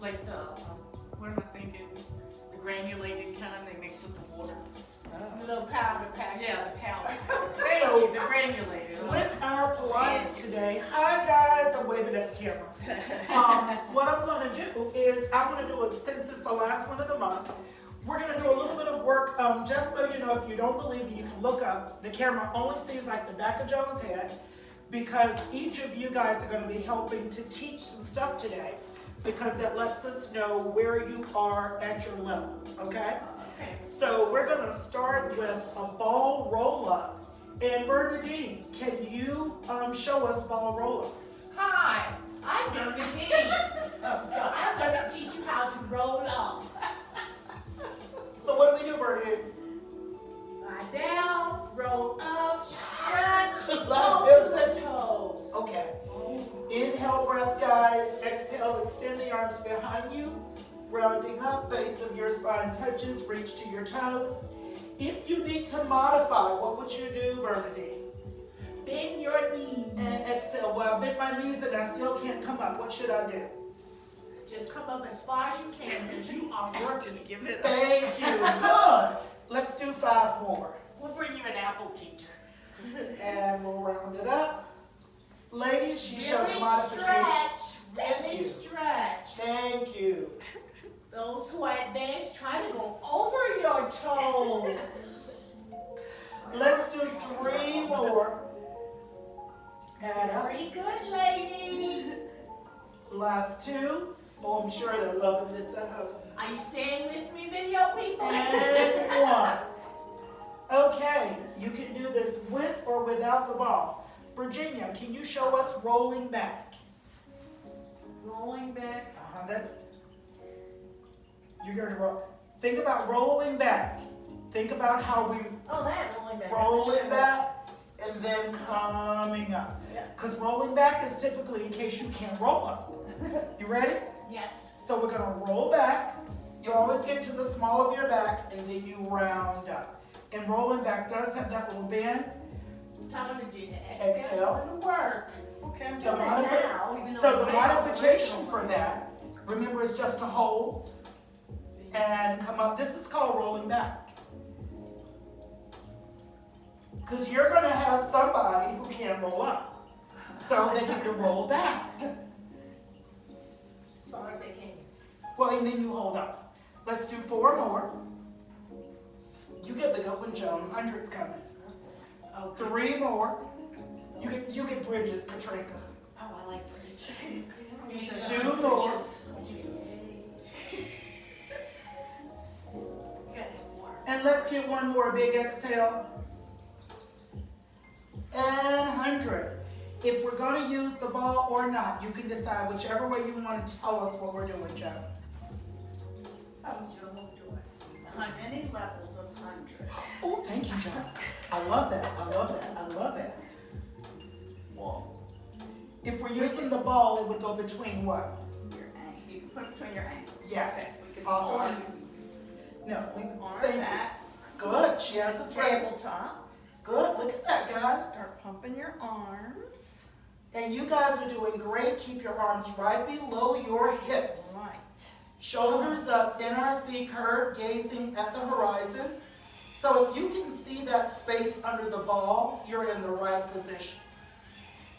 like the, what am I thinking? The granulated kind they mix with the water. The little powder pack. Yeah, the powder. Thank you, the granulated. With our Pilates today, hi guys, I'm waving at the camera. What I'm going to do is, I'm going to do it since it's the last one of the month. We're going to do a little bit of work, just so you know, if you don't believe me, you can look up. The camera only sees like the back of Joe's head, because each of you guys are going to be helping to teach some stuff today, because that lets us know where you are at your level, okay? Okay. So we're going to start with a ball roll-up. And Bernadine, can you show us ball roll-up? Hi, I'm Bernadine. I'm going to teach you how to roll up. So what do we do, Bernadine? Lie down, roll up, stretch, go Like to the toes. Okay. Inhale, breath, guys. Exhale, extend the arms behind you. Rounding up, base of your spine touches, reach to your toes. If you need to modify, what would you do, Bernadine? Bend your knees. And exhale. Well, I bent my knees and I still can't come up. What should I do? Just come up as far as you can, because you are working. Just give it up. Thank you. Good. Let's do 5 more. We'll bring you an apple teacher. And we'll round it up. Ladies, she showed the Really modification. stretch. Thank Really you. stretch. Thank you. Those who are advanced, try to go over your toes. Let's do 3 more. And up. Very good, ladies. Last 2. Oh, I'm sure they're loving this at home. Are you staying with me, video people? And 1. Okay, you can do this with or without the ball. Virginia, can you show us rolling back? Rolling back. That's, you're going to roll. Think about rolling back. Think about how we Oh, that rolling back. rolling back and then coming up. Because rolling back is typically in case you can't roll up. You ready? Yes. So we're going to roll back. You always get to the small of your back and then you round up. And rolling back does have that little bend. Tell them, Virginia, Exhale. exhale. And work. Okay, I'm The doing it now. even though So the I'm back. modification for that, remember, it's just to hold and come up. This is called rolling back. Because you're going to have somebody who can't roll up. So they get to roll back. As far as they can. Well, and then you hold up. Let's do 4 more. You get the good one, Joan. 100's coming. Oh, 3 more. You get bridges, Katrina. Oh, I like bridge. 2 more. And let's get 1 more big exhale. And 100. If we're going to use the ball or not, you can decide whichever way you want to tell us what we're doing, Joe. Many levels of 100. Oh, thank you, Joe. I love that. I love that. I love that. If we're using the ball, it would go between what? Your ankle. You can put it between your ankles. Yes. Okay, we can Awesome. see. No, Arm thank you. back. Good. She has us ready. Tabletop. Good. Look at that, guys. Start pumping your arms. And you guys are doing great. Keep your arms right below your hips. Right. Shoulders up, NRC curve, gazing at the horizon. So if you can see that space under the ball, you're in the right position.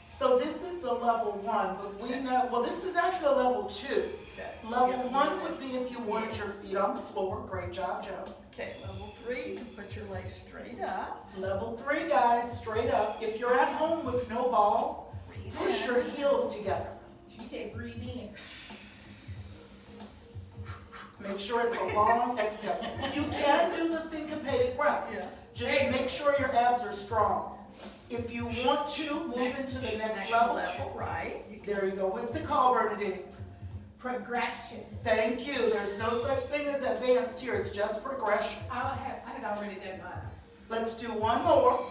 So this is the level 1, but we know, well, this is actually a level 2. Okay. Level 1 would be if you wanted your feet on the floor. Great job, Joe. Okay, level 3, you can put your legs straight up. Level 3, guys, straight up. If you're at home with no ball, push your heels together. She said breathe in. Make sure it's a long exhale. You can do the syncopated breath. Yeah. Just make sure your abs are strong. If you want to move into the next level, right. there you go. What's it called, Bernadine? Progression. Thank you. There's no such thing as advanced here. It's just progression. I had already done mine. Let's do 1 more.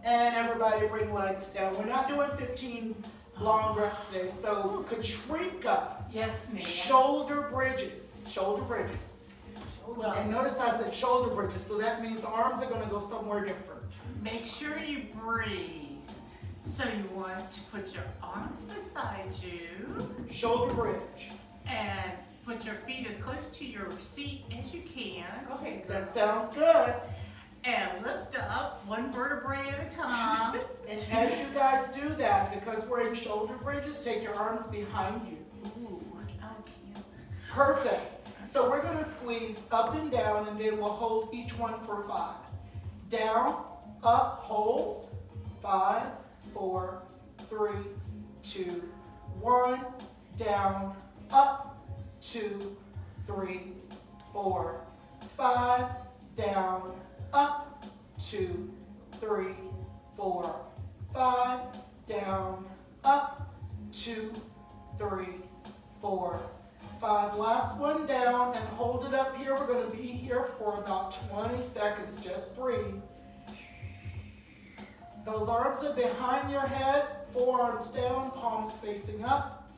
And everybody bring legs down. We're not doing 15 long breaths today. So Katrina, Yes, ma'am. shoulder bridges. Shoulder bridges. Well, And notice I said shoulder bridges, so that means the arms are going to go somewhere different. Make sure you breathe. So you want to put your arms beside you Shoulder bridge. And put your feet as close to your seat as you can. Okay, That sounds good. And lift up one vertebrae at a time. And as you guys do that, because we're in shoulder bridges, take your arms behind you. Ooh, okay. Perfect. So we're going to squeeze up and down, and then we'll hold each one for 5. Down, up, hold. 5, 4, 3, 2, 1. Down, up, 2, 3, 4, 5. Down, up, 2, 3, 4, 5. Down, up, 2, 3, 4, 5. Last one down, and hold it up here. We're going to be here for about 20 seconds. Just breathe. Those arms are behind your head, forearms down, palms facing up.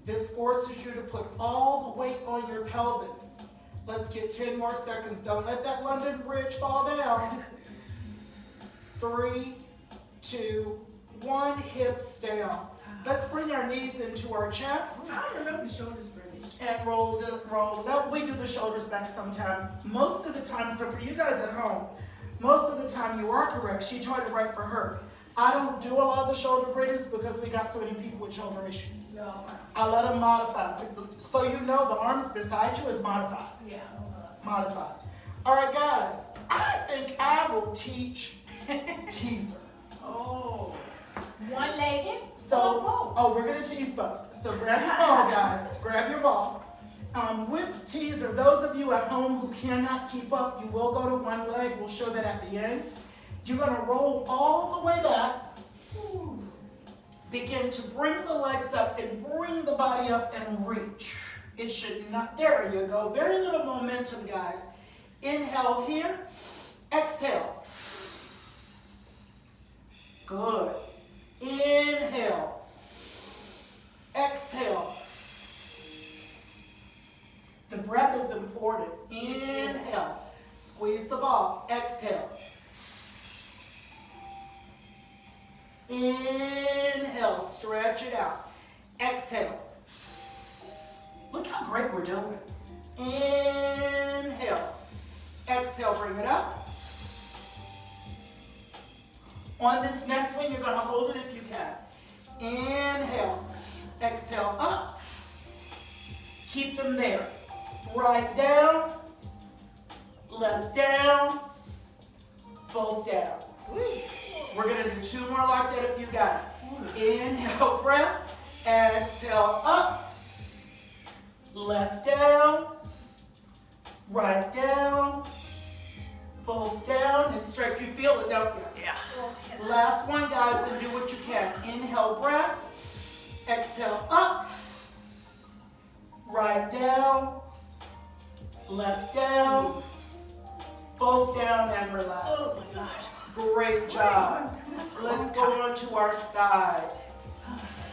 This forces you to put all the weight on your pelvis. Let's get 10 more seconds. Don't let that London Bridge fall down. 3, 2, 1, hips down. Let's bring our knees into our chest. I remember the shoulders bridge. And roll it up. We do the shoulders back sometime. Most of the time, so for you guys at home, most of the time you are correct. She tried it right for her. I don't do a lot of the shoulder bridges because we got so many people with shoulder issues. No. I let them modify. So you know the arms beside you is modified. Yeah. Modified. All right, guys. I think I will teach teaser. Oh. One-legged. So, we're going to tease both. So grab your ball, guys. Grab your ball. With teaser, those of you at home who cannot keep up, you will go to one leg. We'll show that at the end. You're going to roll all the way back. Begin to bring the legs up and bring the body up and reach. It should not, there you go. Very little momentum, guys. Inhale here. Exhale. Good. Inhale. Exhale. The breath is important. Inhale. Squeeze the ball. Exhale. Inhale. Stretch it out. Exhale. Look how great we're doing. Inhale. Exhale. Bring it up. On this next one, you're going to hold it if you can. Inhale. Exhale up. Keep them there. Right down. Left down. Both down. We're going to do 2 more like that if you got it. Inhale, breath. Exhale up. Left down. Right down. Both down. And stretch. You feel it, don't you? Yeah. Last one, guys, and do what you can. Inhale, breath. Exhale, up. Right down. Left down. Both down and relax. Oh my gosh. Great job. Let's go on to our side.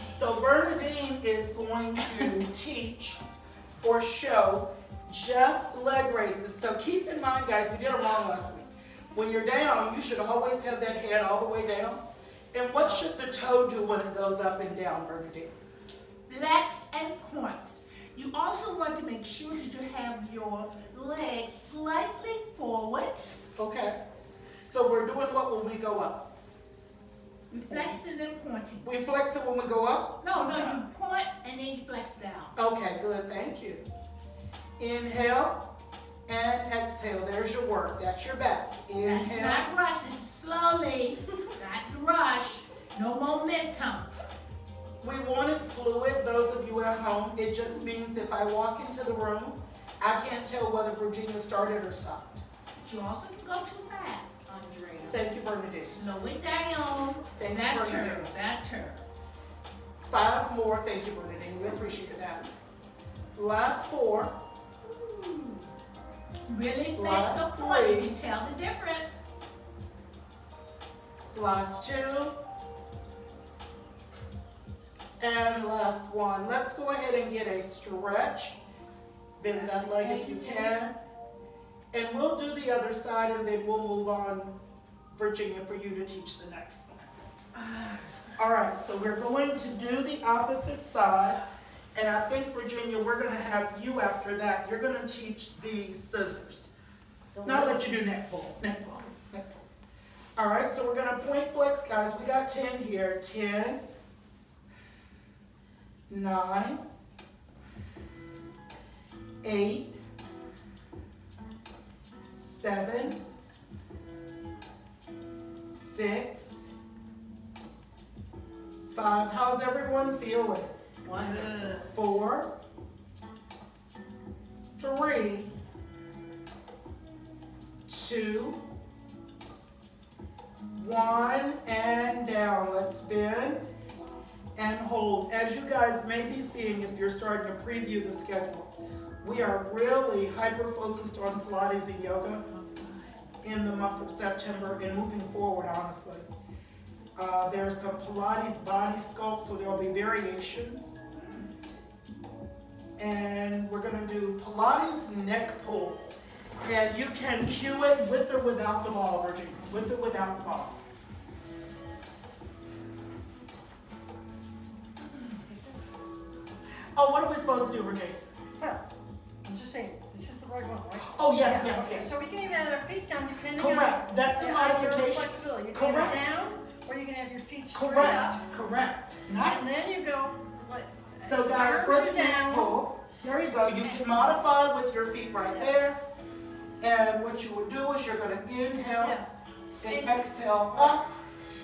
So Bernadine is going to teach or show just leg raises. So keep in mind, guys, we did it wrong last week. When you're down, you should always have that head all the way down. And what should the toe do when it goes up and down, Bernadine? Flex and point. You also want to make sure that you have your legs slightly forward. Okay. So we're doing what when we go up? Flexing and pointing. We flex it when we go up? No, you point and then you flex down. Okay, good. Thank you. Inhale and exhale. There's your work. That's your back. That's Inhale. not rush. This is slowly. Not rush. No momentum. We want it fluid, those of you at home. It just means if I walk into the room, I can't tell whether Virginia started or stopped. You also can go too fast, Andrea. Thank you, Bernadette. Slow it down. Thank you, That turn. Bernadette. That turn. 5 more. Thank you, Bernadette. We appreciate that. Last 4. Really flex Last the point. 3. You can tell the difference. Last 2. And last 1. Let's go ahead and get a stretch. Bend that leg if you can. And we'll do the other side and then we'll move on, Virginia, for you to teach the next one. All right, so we're going to do the opposite side. And I think, Virginia, we're gonna have you after that. You're gonna teach the scissors. Now I'll let you do neck pull, neck pull, neck pull. All right, so we're gonna point flex, guys. We got 10 here. 10, 9, 8, 7, 6, 5. How's everyone feeling? Wonderful. 4, 3, 2, 1, and down. Let's bend and hold. As you guys may be seeing, if you're starting to preview the schedule, we are really hyper-focused on Pilates and yoga in the month of September and moving forward, honestly. There's some Pilates body sculpt, so there'll be variations. And we're gonna do Pilates neck pull. And you can cue it with or without the ball, Virginia, with or without the ball. Oh, what are we supposed to do, Virginia? Well, I'm just saying, this is the right one, right? Oh, yes, Yeah, yes, okay. yes. So we can even have our feet down depending on. Correct, that's the your modification. flexibility. You can have Correct. it down, or you can have your feet straight Correct, up. correct. And Nice. then you go, like, So guys, arms for are the neck down. pull, there you go. You can modify with your feet right there. And what you would do is you're gonna inhale Yeah. and exhale up.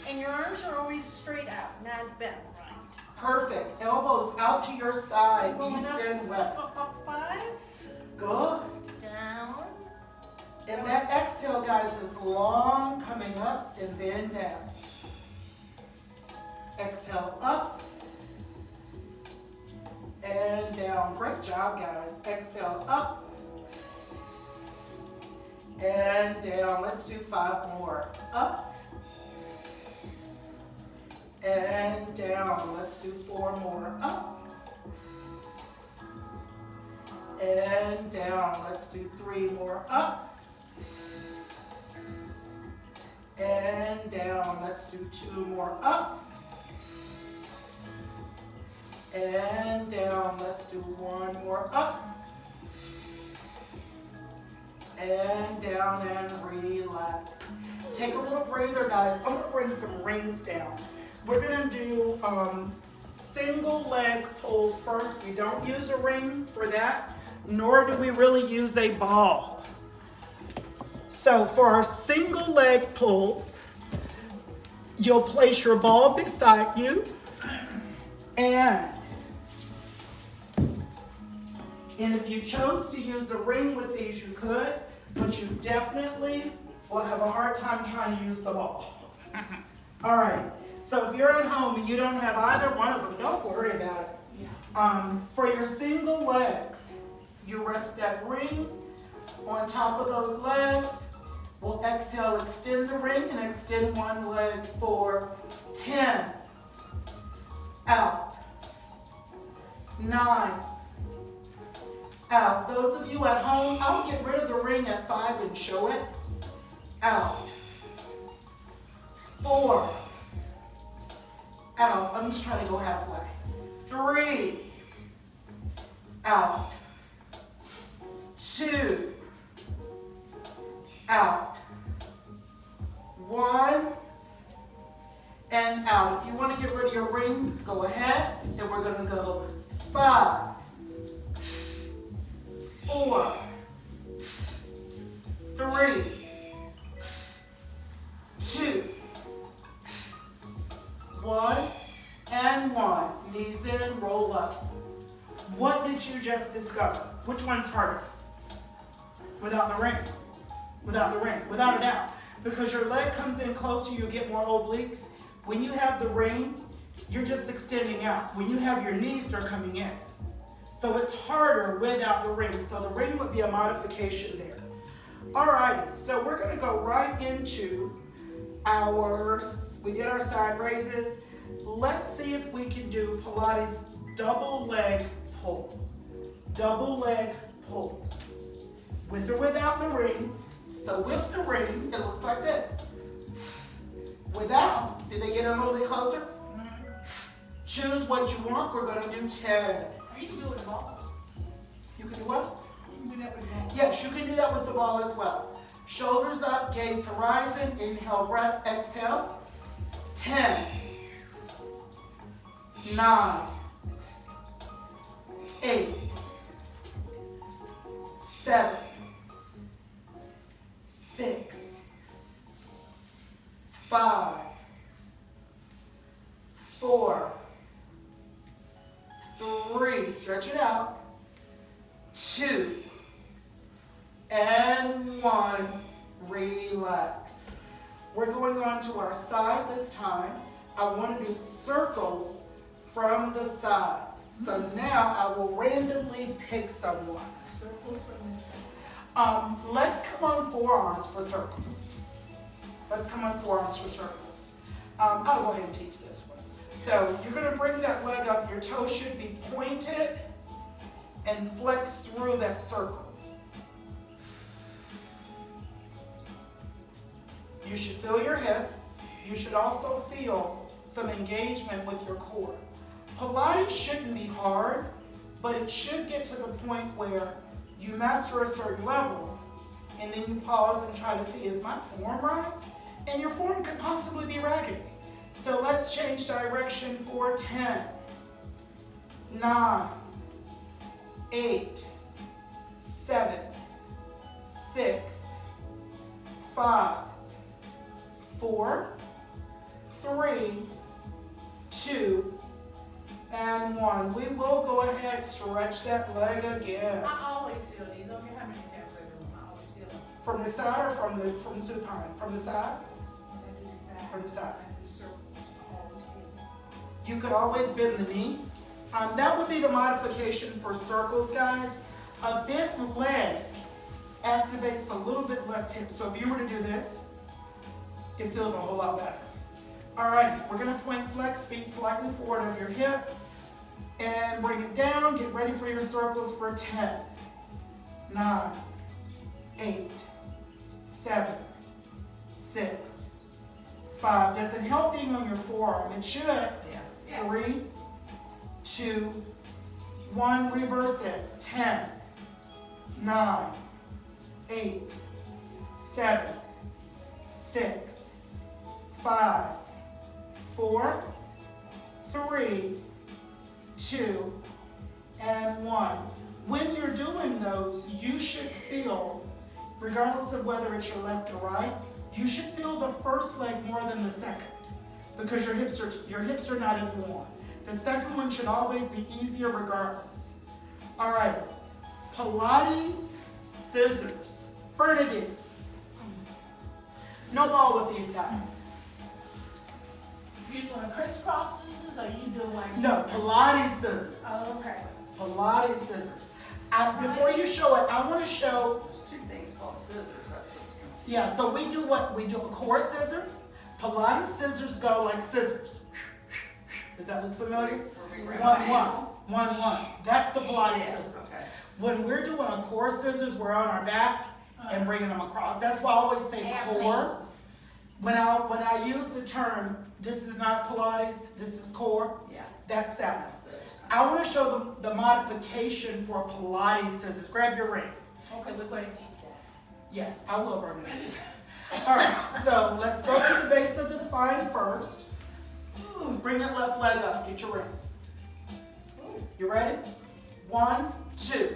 And your arms are always straight out, not bent. Perfect. Elbows out to your side, Going east up, and west. Up 5, Good. down. And that exhale, guys, is long, coming up and then down. Exhale up and down. Great job, guys. Exhale up and down. Let's do 5 more. Up and down. Let's do 4 more. Up and down. Let's do 3 more. Up and down. Let's do 2 more. Up and down. Let's do 1 more. Up and down and relax. Take a little breather, guys. I'm gonna bring some rings down. We're gonna do single leg pulls first. We don't use a ring for that, nor do we really use a ball. So for our single leg pulls, you'll place your ball beside you and if you chose to use a ring with these, you could, but you definitely will have a hard time trying to use the ball. All right, so if you're at home and you don't have either one of them, don't worry about it. For your single legs, you rest that ring on top of those legs. We'll exhale, extend the ring, and extend one leg for 10. Out. 9. Out. Those of you at home, I'll get rid of the ring at 5 and show it. Out. 4. Out. I'm just trying to go halfway. 3. Out. 2. Out. 1. And out. If you want to get rid of your rings, go ahead. And we're going to go 5. 4, 3, 2, 1, and 1. Knees in, roll up. What did you just discover? Which one's harder? Without the ring. Without the ring, without a doubt. Because your leg comes in close to you, you get more obliques. When you have the ring, you're just extending out. When you have your knees, they're coming in. So it's harder without the ring. So the ring would be a modification there. Alrighty, so we're gonna go right into we did our side raises. Let's see if we can do Pilates double leg pull. Double leg pull. With or without the ring. So with the ring, it looks like this. Without, see they get a little bit closer? Choose what you want, we're gonna do 10. You can do it with the ball. You can do what? You can do that with the ball. Yes, you can do that with the ball as well. Shoulders up, gaze horizon, inhale breath, exhale. 10, 9, 8, 7, 6, 5, 4, 3, stretch it out, 2, and 1, relax. We're going on to our side this time. I want to do circles from the side. So now I will randomly pick someone. Circles for me. Let's come on forearms for circles. Let's come on forearms for circles. I'll go ahead and teach this one. So you're going to bring that leg up. Your toe should be pointed and flex through that circle. You should feel your hip. You should also feel some engagement with your core. Pilates shouldn't be hard, but it should get to the point where you master a certain level, and then you pause and try to see, is my form right? And your form could possibly be raggedy. So let's change direction for 10, 9, 8, 7, 6, 5, 4, 3, 2, and 1. We will go ahead, stretch that leg again. I always feel these. I don't care how many times I do them. I always feel them. From the side or from supine? From the side? When I do the side, From the side. I do circles. I always feel them. You could always bend the knee. That would be the modification for circles, guys. A bent leg activates a little bit less hip. So if you were to do this, it feels a whole lot better. Alrighty, we're gonna point flex, feet slightly forward of your hip, and bring it down. Get ready for your circles for 10, 9, 8, 7, 6, 5. Does it help being on your forearm? It should. Yeah. 3, 2, 1, reverse it. 10, 9, 8, 7, 6, 5, 4, 3, 2, and 1. When you're doing those, you should feel, regardless of whether it's your left or right, you should feel the first leg more than the second, because your hips are not as warm. The second one should always be easier regardless. All right, Pilates scissors. Bernadette, no ball with these guys. You doing crisscross scissors or you doing like? No, Pilates scissors. Oh, okay. Pilates scissors. Before you show it, I want to show. There's two things called scissors, that's what's going on. Yeah, so we do what? We do a core scissor. Pilates scissors go like scissors. Does that look familiar? One. That's the Pilates scissors. Okay. When we're doing a core scissors, we're on our back and bringing them across. That's why I always say core. When I use the term, this is not Pilates, this is core, Yeah. that's that one. I want to show them the modification for Pilates scissors. Grab your ring. Okay, we're going to teach that. Yes, I will, Bernadette. All right, so let's go to the base of the spine first. Bring that left leg up. Get your ring. You ready? 1, 2.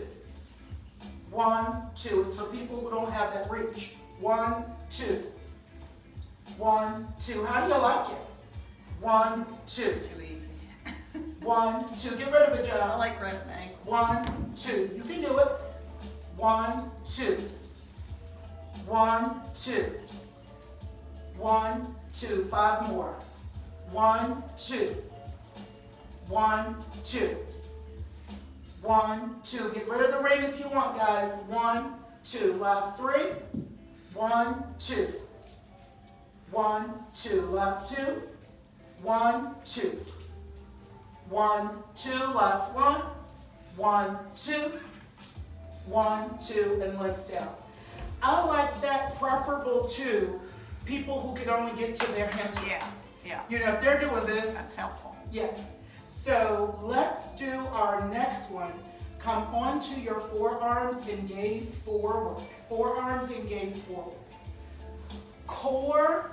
1, 2. It's for people who don't have that reach. 1, 2. 1, 2. How do you like it? 1, 2. Too easy. 1, 2. Get rid of it, I John. like right ankle. 1, 2. You can do it. 1, 2. 1, 2. 1, 2. 5 more. 1, 2. 1, 2. 1, 2. Get rid of the ring if you want, guys. 1, 2. Last 3. 1, 2. 1, 2. Last 2. 1, 2. 1, 2. Last 1. 1, 2. 1, 2. And legs down. I like that, preferable to people who can only get to their hamstring. Yeah. You know, if they're doing this, That's helpful. yes. So let's do our next one. Come onto your forearms and gaze forward. Forearms and gaze forward. Core,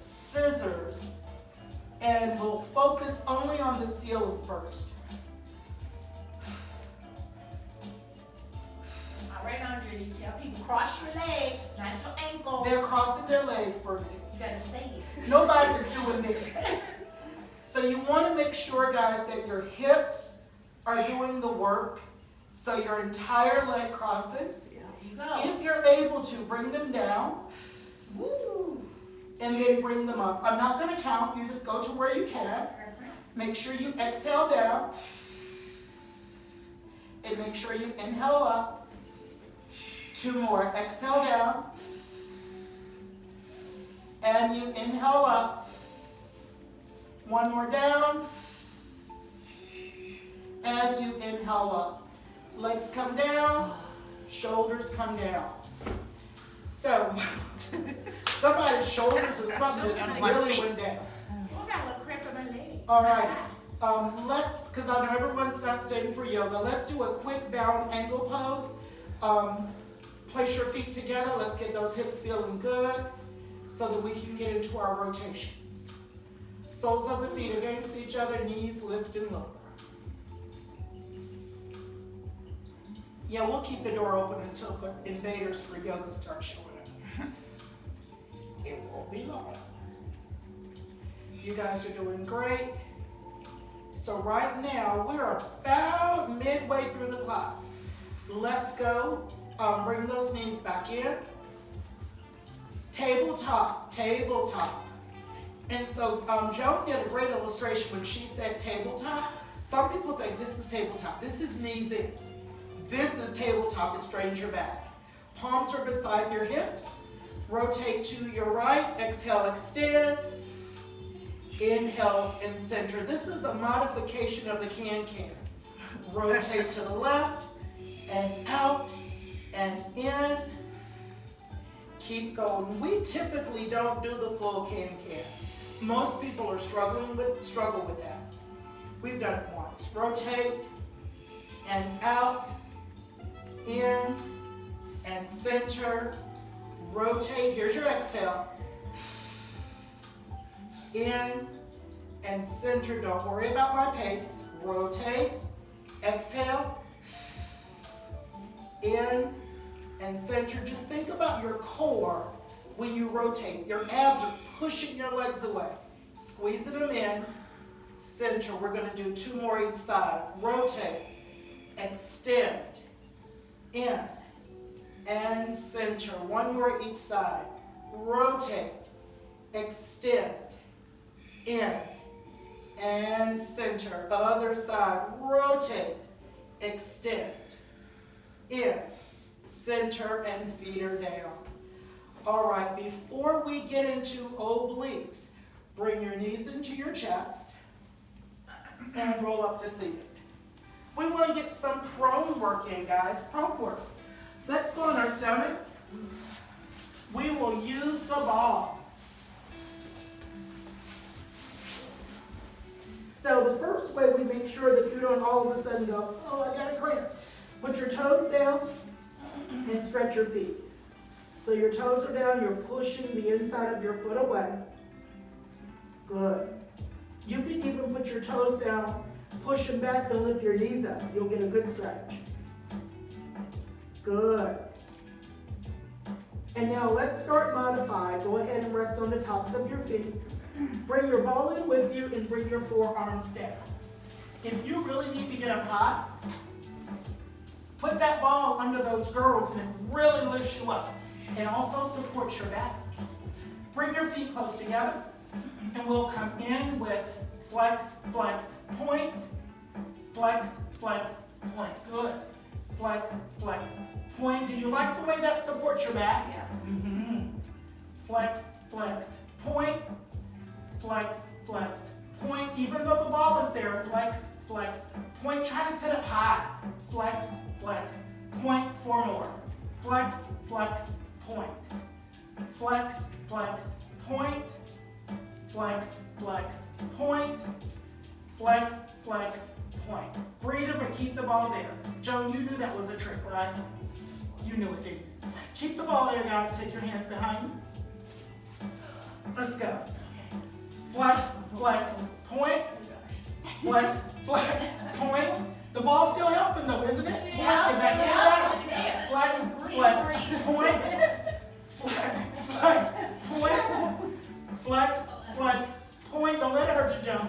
scissors, and we'll focus only on the ceiling first. All right, Andre, you tell people cross your legs, not your ankles. They're crossing their legs, Bernie. You gotta say it. Nobody is doing this. So you want to make sure, guys, that your hips are doing the work. So your entire leg crosses. There you go. If you're able to, bring them down. Woo. And then bring them up. I'm not going to count. You just go to where you can. Make sure you exhale down. And make sure you inhale up. 2 more. Exhale down. And you inhale up. 1 more down. And you inhale up. Legs come down. Shoulders come down. So, somebody's shoulders or something just really went down. Oh, I got a little cramp in my leg. All right. Let's, because I know everyone's not staying for yoga, let's do a quick bound ankle pose. Place your feet together. Let's get those hips feeling good so that we can get into our rotations. Soles of the feet against each other, knees lift and lower. Yeah, we'll keep the door open until the invaders for yoga start showing up. It won't be long. You guys are doing great. So right now, we're about midway through the class. Let's go. Bring those knees back in. Tabletop, tabletop. And so Joan did a great illustration when she said tabletop. Some people think this is tabletop. This is knees in. This is tabletop. It straightens your back. Palms are beside your hips. Rotate to your right. Exhale, extend. Inhale and center. This is a modification of the can-can. Rotate to the left and out and in. Keep going. We typically don't do the full can-can. Most people are struggle with that. We've done it once. Rotate and out, in and center. Rotate. Here's your exhale. In and center. Don't worry about my pace. Rotate. Exhale. In and center. Just think about your core when you rotate. Your abs are pushing your legs away. Squeezing them in. Center. We're going to do 2 more each side. Rotate. Extend. In and center. 1 more each side. Rotate. Extend. In and center. Other side. Rotate. Extend. In. Center and feet are down. All right, before we get into obliques, bring your knees into your chest and roll up to seated. We want to get some prone work in, guys. Prone work. Let's go on our stomach. We will use the ball. So the first way we make sure that you don't all of a sudden go, oh, I got a cramp. Put your toes down and stretch your feet. So your toes are down, you're pushing the inside of your foot away. Good. You can even put your toes down, push them back, and lift your knees up. You'll get a good stretch. Good. And now let's start modified. Go ahead and rest on the tops of your feet. Bring your ball in with you and bring your forearms down. If you really need to get them high, put that ball under those girls and it really lifts you up. And also supports your back. Bring your feet close together and we'll come in with flex, flex, point, flex, flex, point. Good. Flex, flex, point. Do you like the way that supports your back? Yeah. Mm-hmm. Flex, flex, point, flex, flex, point. Even though the ball is there, flex, flex, point. Try to sit up high. Flex, flex, point. 4 more. Flex, flex, point. Flex, flex, point. Flex, flex, point. flex, flex, point. Breather, but keep the ball there. Joan, you knew that was a trick, right? You knew it, didn't you? Keep the ball there, guys. Take your hands behind you. Let's go. Flex, flex, point. Flex, flex, point. The ball's still helping though, isn't it? Point, get back, get back. Flex, flex, point. Flex, flex, point. Flex, flex, point. Don't let it hurt you, Joan.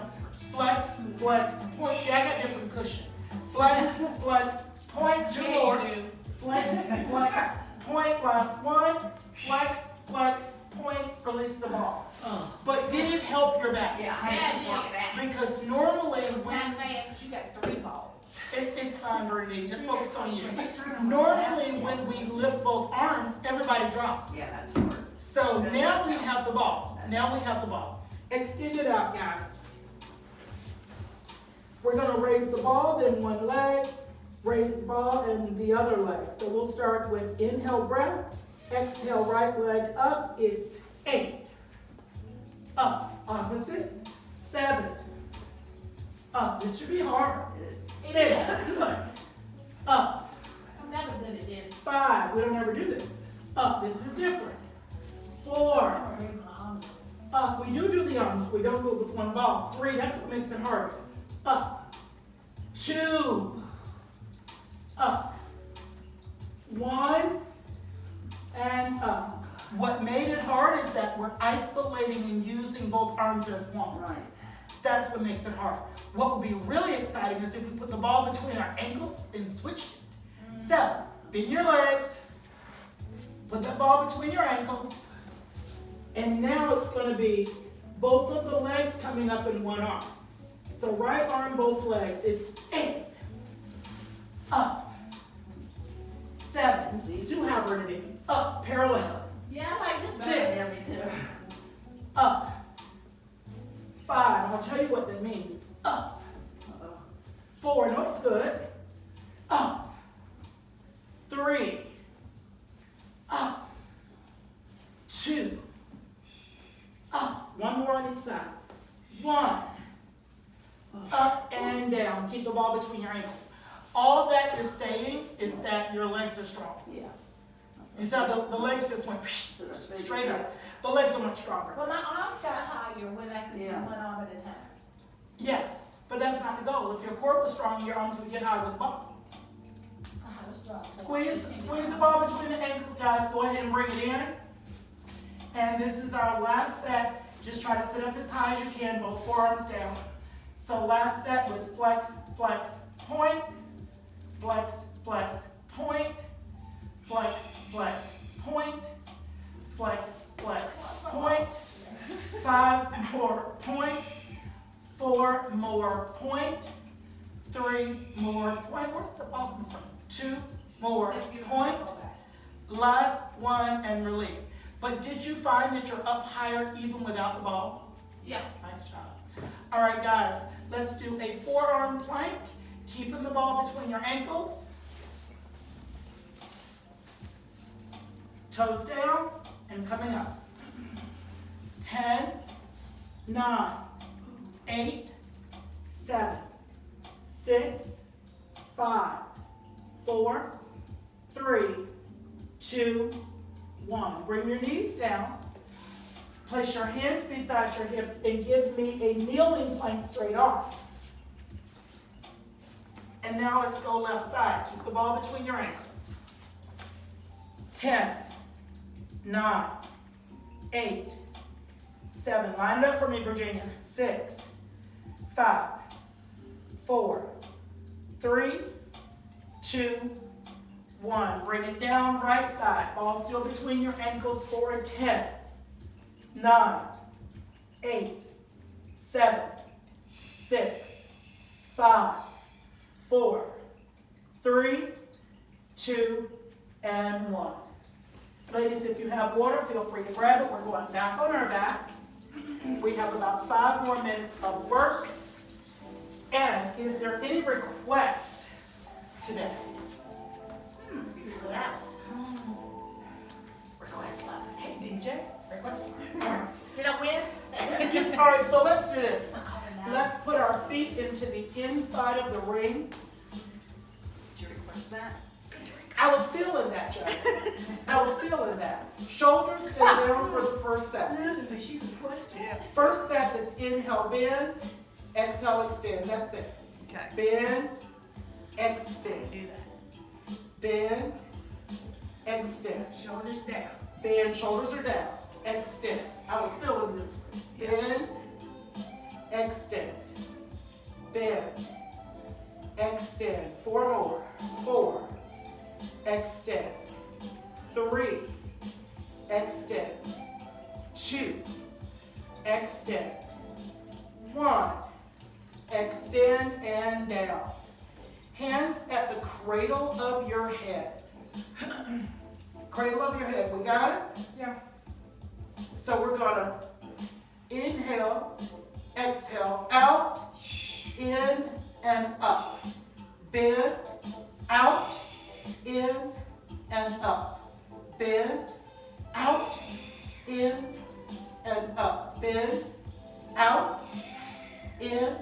Flex, flex, point. See, I got different cushion. Flex, flex, point. Two more. Flex, flex, point. Last one. Flex, flex, point. Release the ball. But did it help your back? Yeah, I had to work that. Because normally when Not bad, 'cause you got 3 balls. it's fine, Brittany. Just focus on you. Normally when we lift both arms, everybody drops. Yeah, that's hard. So now we have the ball. Now we have the ball. Extend it out, guys. We're gonna raise the ball, then one leg, raise the ball, and the other leg. So we'll start with inhale breath, exhale right leg up. It's 8. Up, opposite, 7. Up, this should be hard. 6, good. Up, I'm never good at this. 5, we don't ever do this. Up, this is different. 4, up, we do the arms, we don't do it with one ball. 3, that's what makes it harder. Up, 2, up, 1, and up. What made it hard is that we're isolating and using both arms as one. Right. That's what makes it hard. What would be really exciting is if we put the ball between our ankles and switched it. So, bend your legs, put that ball between your ankles, and now it's going to be both of the legs coming up in one arm. So right arm, both legs. It's 8. Up. 7. See how hard it is. Up, parallel. Yeah, I like this 6. Up. 5. I'll tell you what that means. Up. 4. No, it's good. Up. 3. Up. 2. Up. One more on each side. 1. Up and down. Keep the ball between your ankles. All that is saying is that your legs are strong. Yeah. You saw the legs just went straight up. The legs are much stronger. Well, my arms got higher when I could do Yeah. one arm at a time. Yes, but that's not the goal. If your core was strong, your arms would get high with the ball. I was strong. Squeeze the ball between the ankles, guys. Go ahead and bring it in. And this is our last set. Just try to sit up as high as you can, both forearms down. So last set with flex, flex, point. Flex, flex, point. Flex, flex, point. Flex, flex, point. 5 more point. 4 more point. 3 more point. Where's the ball come from? 2 more point. Last one and release. But did you find that you're up higher even without the ball? Yeah. Nice job. All right, guys, let's do a forearm plank. Keeping the ball between your ankles. Toes down and coming up. 10, 9, 8, 7, 6, 5, 4, 3, 2, 1. Bring your knees down. Place your hands beside your hips and give me a kneeling plank straight off. And now let's go left side. Keep the ball between your ankles. 10, 9, 8, 7. Line it up for me, Virginia. 6, 5, 4, 3, 2, 1. Bring it down right side. Ball still between your ankles for 10, 9, 8, 7, 6, 5, 4, 3, 2, and 1. Ladies, if you have water, feel free to grab it. We're going back on our back. We have about 5 more minutes of work. And is there any request today? Yes. Request line. Hey, DJ, request line. Did I win? All right, so let's do this. Let's put our feet into the inside of the ring. Did you request that? I was feeling that, Joe. I was feeling that. Shoulders stay down for the first set. But she requested. Yeah. First set is inhale, bend, exhale, extend. That's it. Okay. Bend, extend. Do that. Bend, extend. Shoulders down. Bend, shoulders are down. Extend. I was feeling this one. Bend, extend. Bend, extend. 4 more. 4. Extend. 3. Extend. 2. Extend. 1. Extend and down. Hands at the cradle of your head. Cradle of your head. We got it? Yeah. So we're gonna inhale, exhale, out, in, and up. Bend, out, in, and up. Bend, out, in, and up. Bend, out, in,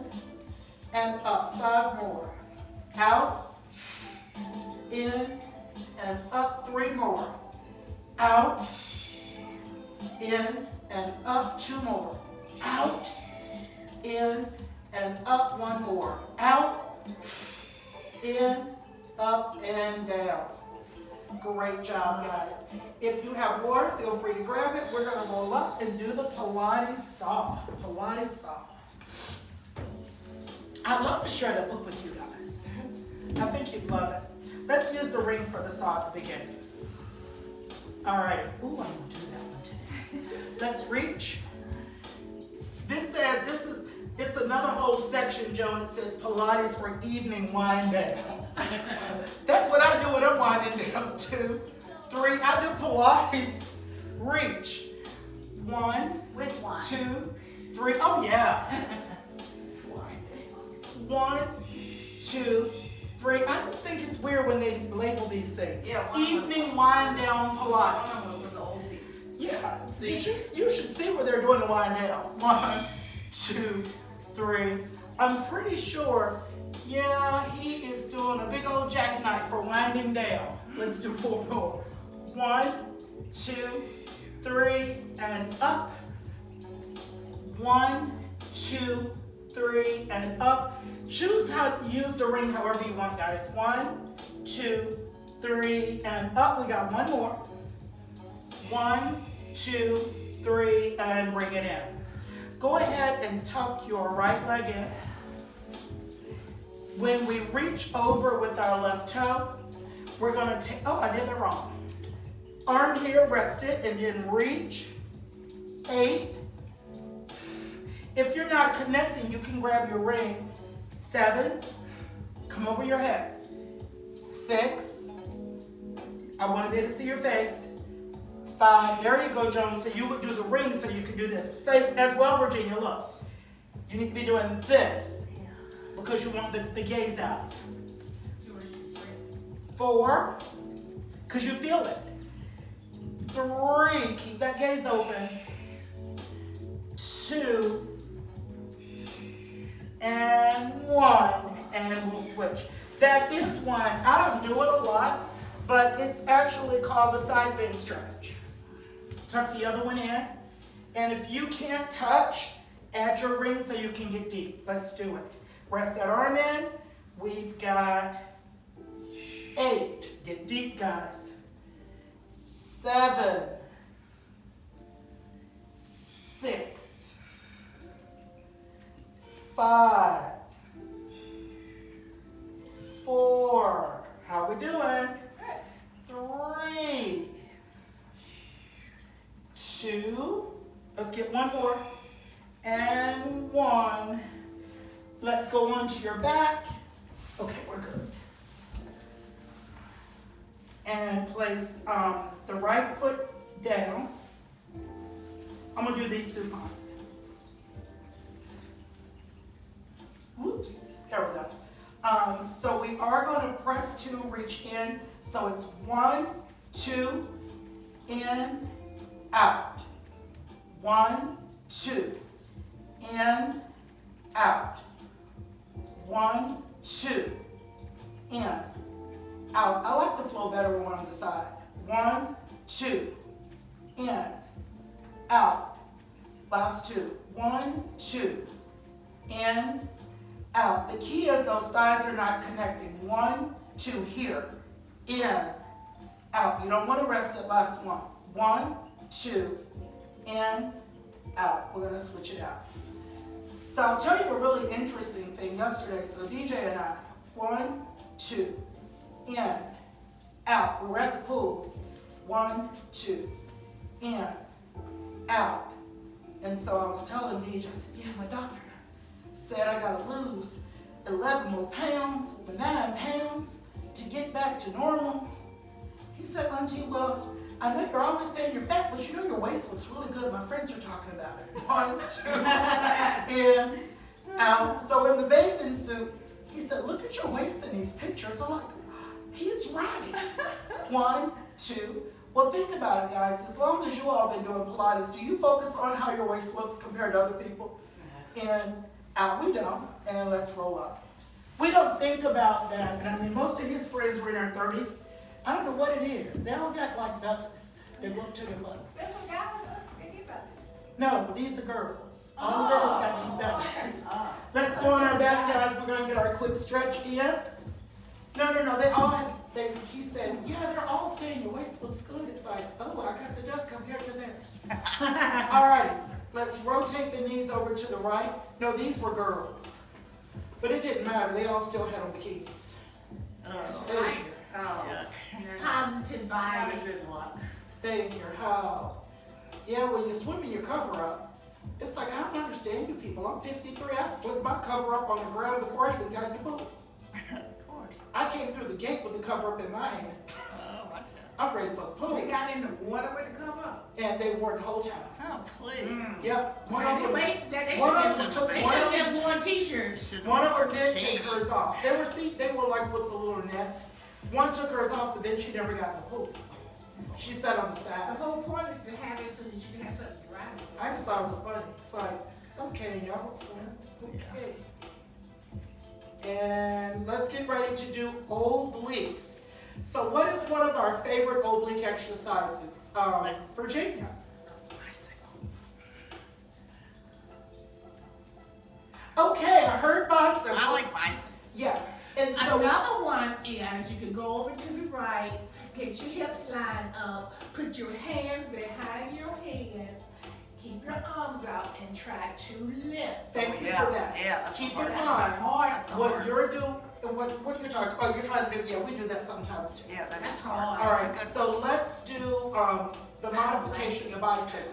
and up. 5 more. Out, in, and up. 3 more. Out, in, and up. 2 more. Out, in, and up. 1 more. Out, in, up, and down. Great job, guys. If you have water, feel free to grab it. We're going to roll up and do the Pilates saw. Pilates saw. I'd love to share that book with you guys. I think you'd love it. Let's use the ring for the saw at the beginning. All right. Ooh, I'm going to do that one today. Let's reach. This says, it's another whole section, Joe, and it says Pilates for evening wind down. That's what I do when I'm winding down. 2, 3. I do Pilates reach. 1, With one. 2, 3. Oh, yeah. 1, 2, 3. I just think it's weird when they label these things. Yeah, Evening wind down Pilates. One with the old feet. Yeah. See? You should see where they're doing the wind down. 1, 2, 3. I'm pretty sure, yeah, he is doing a big old jackknife for winding down. Let's do 4 more. 1, 2, 3, and up. 1, 2, 3, and up. Choose how to use the ring however you want, guys. 1, 2, 3, and up. We got 1 more. 1, 2, 3, and bring it in. Go ahead and tuck your right leg in. When we reach over with our left toe, we're gonna take, oh, I did that wrong. Arm here, rest it, and then reach. 8. If you're not connecting, you can grab your ring. 7, come over your head. 6, I want to be able to see your face. 5, there you go, Jones. So you would do the ring so you can do this. Say as well, Virginia, look. You need to be doing this because you want the gaze out. 4, because you feel it. 3, keep that gaze open. 2, and 1, and we'll switch. That is one. I don't do it a lot, but it's actually called the side bend stretch. Tuck the other one in, and if you can't touch, add your ring so you can get deep. Let's do it. Rest that arm in. We've got 8. Get deep, guys. 7, 6, 5, 4. How we doing? 3, 2. Let's get 1 more. And 1. Let's go onto your back. Okay, we're good. And place the right foot down. I'm gonna do these supine. Whoops, there we go. So we are gonna press 2, reach in. So it's 1, 2, in, out. 1, 2, in, out. 1, 2, in, out. I like the flow better when we're on the side. 1, 2, in, out. Last 2. 1, 2, in, out. The key is those thighs are not connecting. 1, 2, here, in, out. You don't want to rest it. Last one. 1, 2, in, out. We're going to switch it out. So I'll tell you a really interesting thing yesterday. So DJ and I, 1, 2, in, out. We were at the pool. 1, 2, in, out. And so I was telling DJ, I said, yeah, my doctor said I got to lose 11 more pounds, 9 pounds to get back to normal. He said, Auntie, well, I know you're always saying you're fat, but you know your waist looks really good. My friends are talking about it. 1, 2, in, out. So in the bathing suit, he said, look at your waist in these pictures. I'm like, he's right. 1, 2. Well, think about it, guys. As long as you all been doing Pilates, do you focus on how your waist looks compared to other people? In, out. We don't. And let's roll up. We don't think about that. And I mean, most of his friends were in their 30s. I don't know what it is. They all got like bellies. They look to their butt. That's what guys are. They get about this. No, these are girls. All the girls got these bellies. Let's go on our back, guys. We're going to get our quick stretch in. No. They all had, he said, yeah, they're all saying your waist looks good. It's like, oh, I guess it does compared to theirs. All right. Let's rotate the knees over to the right. No, these were girls. But it didn't matter. They all still had on bikinis. Right. Oh. Positive Not vibe. a good luck. They didn't care how. Yeah, when you swim in your cover up, it's like, I don't understand you people. I'm 53. I flipped my cover up on the ground before I even got in the pool. Of course. I came through the gate with the cover up in my hand. Oh, watch I'm ready for the pool. They got in the water with the cover up. And they wore it the whole time. out. Oh, please. Yep. One They of them, wasted that. They one of should them have took they one should of have them, just worn t-shirts. one of them did take hers off. They were like with the little net. One took hers off, but then she never got in the pool. She sat on the The side. whole point is to have it so that you can have something to ride with. I just thought it was funny. It's like, okay, y'all don't swim. Okay. And let's get ready to do obliques. So what is one of our favorite oblique exercises? Virginia. Okay, I heard bicycle. I like bicycle. Yes. And so Another one is you can go over to the right, get your hips lined up, put your hands behind your head, keep your arms out, and try to lift. thank you Yeah, for that. yeah, that's Keep hard. in That's mind hard. That's what hard. you're doing. What are you talking? Oh, you're trying to do. Yeah, we do that sometimes too. Yeah, That's is hard. All That's a right, good so let's do the modification of bicycle.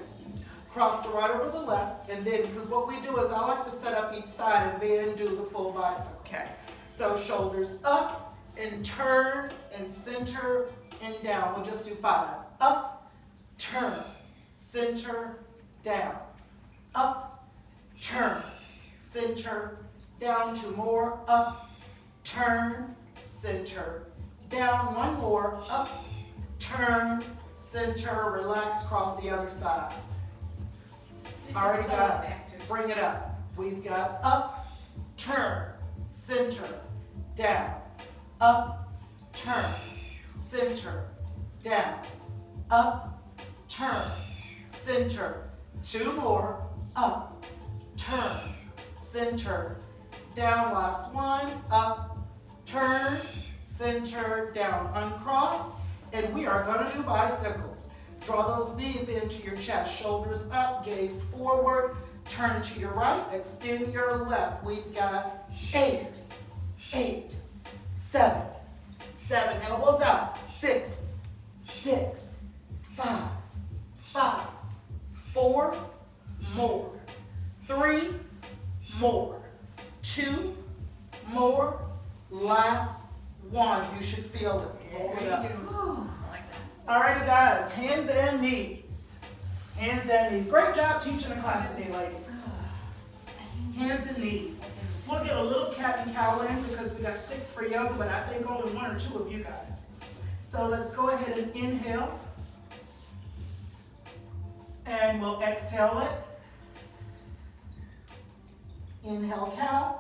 Cross the right over the left, and then, because what we do is I like to set up each side and then do the full bicycle. Okay. So shoulders up, and turn, and center, and down. We'll just do 5. Up, turn, center, down. Up, turn, center, down. 2 more. Up, turn, center, down. 1 more. Up, turn, center, relax, cross the other side. This All right, is so guys, effective. bring it up. We've got up, turn, center, down. Up, turn, center, down. Up, turn, center. 2 more. Up, turn, center, down. Last one. Up, turn, center, down. Uncross, and we are going to do bicycles. Draw those knees into your chest, shoulders up, gaze forward, turn to your right, extend your left. We've got 8, 7, elbows out, 6, 5, 4, more, 3, more, 2, more, last one. You should feel it. Roll it up. I like that. Alrighty guys, hands and knees. Hands and knees. Great job teaching the class today, ladies. Hands and knees. We'll get a little cat and cow in because we got 6 for yoga, but I think only 1 or 2 of you guys. So let's go ahead and inhale. And we'll exhale it. Inhale, cow.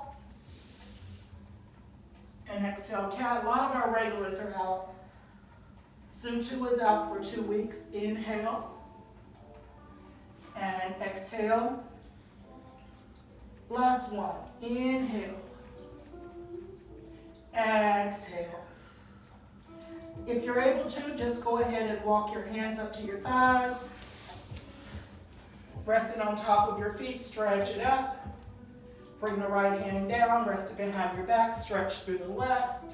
And exhale, cat. A lot of our regulars are out. Sutu is out for 2 weeks. Inhale. And exhale. Last one. Inhale. Exhale. If you're able to, just go ahead and walk your hands up to your thighs. Resting on top of your feet, stretch it up. Bring the right hand down, rest it behind your back, stretch through the left.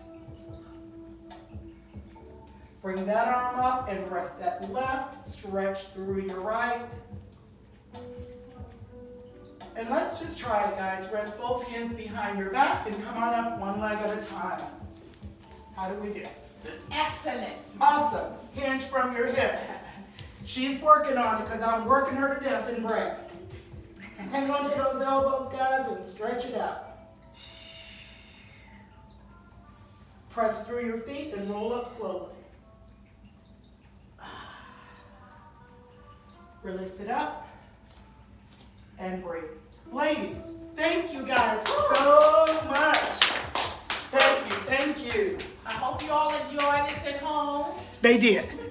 Bring that arm up and rest that left, stretch through your right. And let's just try it, guys. Rest both hands behind your back and come on up one leg at a time. How do we do? Excellent. Awesome. Hinge from your hips. She's working on it because I'm working her to death in breath. Hang on to those elbows, guys, and stretch it out. Press through your feet and roll up slowly. Release it up and breathe. Ladies, thank you guys so much. Thank you, thank you. I hope you all enjoyed this at home. They did.